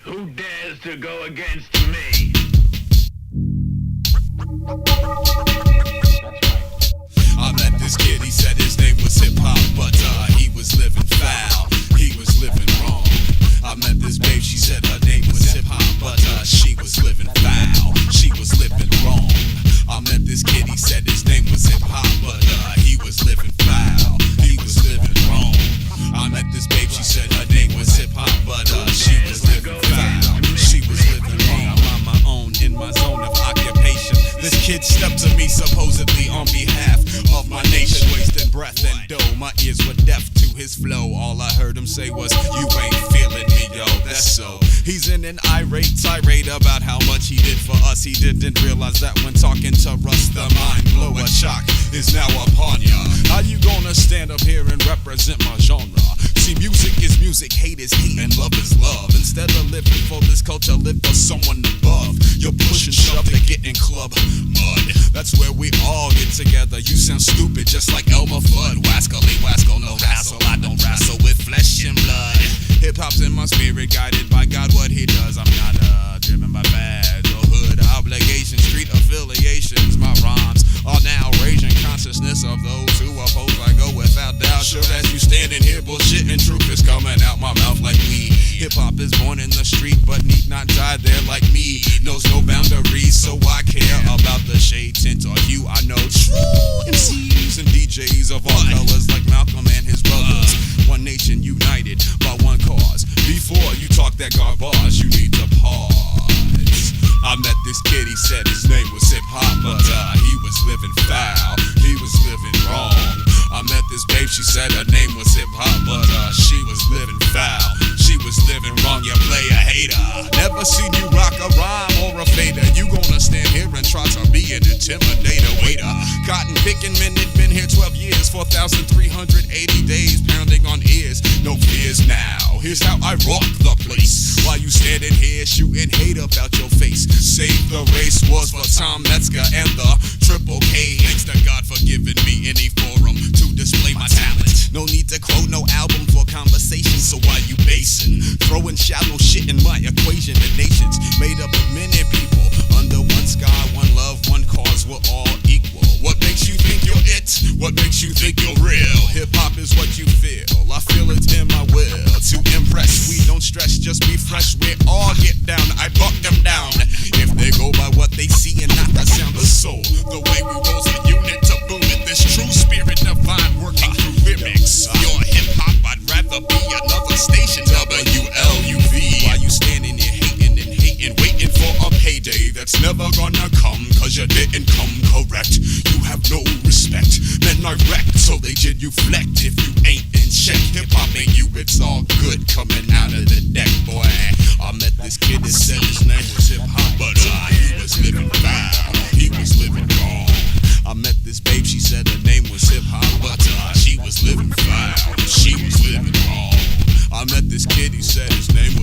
Who dares to go against me? I met this kid, he said his name was Hip Hop, but he was living foul, he was living wrong. I met this babe, she said her name was Hip Hop, but she was living foul, she was living wrong. I met this kid, he said his name was Hip Hop, but he was living foul, he was living wrong. I met this babe, she said her name was Hip Hop, but she was living foul, she was living wrong. I'm on my own, in my zone of occupation. This kid stepped to me supposedly on behalf of my nation, wasting breath and dough. My ears were deaf to his flow. All I heard him say was, "You ain't feeling me, yo." That's so. He's in an irate tirade about how much he did for us. He didn't realize that when talking to Russ, the mind blower shock is now upon ya. How you gonna stand up here and represent my genre? See, music is music, hate is hate, and love is love. Instead of living for this culture, live for someone above. You're push and shove to get in club mud. That's where we all get together. You sound stupid, just like Elmer Fudd. Wascally, Wasco, no hassle. I don't wrestle with flesh and blood. Hip hop's in my spirit, guided by God, what he does. I'm not driven by badge or hood obligations, street affiliations. My rhymes are now raging consciousness of those who oppose. I go without doubt. Sure as you standing here, bullshit and truth is coming out my mouth like weed. Hip hop is born in the street, but need not die there like me. Knows no boundaries, so I care about the shade, tint, or hue. I know true MCs and DJs of all colors, like Malcolm and his brothers. One nation united by one cause. Before you talk that garbage, you need to pause. I met this kid, he said his name was Hip Hop, but he was living foul, he was living wrong. I met this babe, she said her name was Hip Hop, but she was living foul, she was living wrong. You play a hater, never seen you rock a rhyme or a fader. You gonna stand here and try to be an intimidator. Waiter, cotton picking minute, been here 12 years, 4,380 days, pounding on ears, no fears now. Here's how I rock the place. While you standing here shooting hate about your face. Save the race was for Tom Metzger and the Triple K. Thanks to God for giving me any forum to display my talent. No need to quote no album for conversation. So why you basing? Throwing shallow shit in my equation. The nation's made up of many people under one sky, one love, one cause. We're all equal. What makes you think you're it? What makes you think you're real? Hip hop is what you feel. I feel it's in my will to impress. We don't stress, just be fresh. We all get down. I buck them down. If they go by what they see and not the sound of soul, the way we roll a unit to boom it. This true spirit divine working through lyrics. You're hip hop, I'd rather be another station. WLUV. Why you standing here hating and hating, waiting for a payday that's never gonna come? Cause you didn't come correct. You have no respect. Men are wrecked, so they genuflect if you ain't in check. Hip hop ain't you, it's all good coming out of the deck, boy. I met this kid that said his name was Hip Hop, but he was living foul, he was living wrong. I met this babe, she said her name was Hip Hop, but she was living foul, she was living wrong. I met this kid, he said his name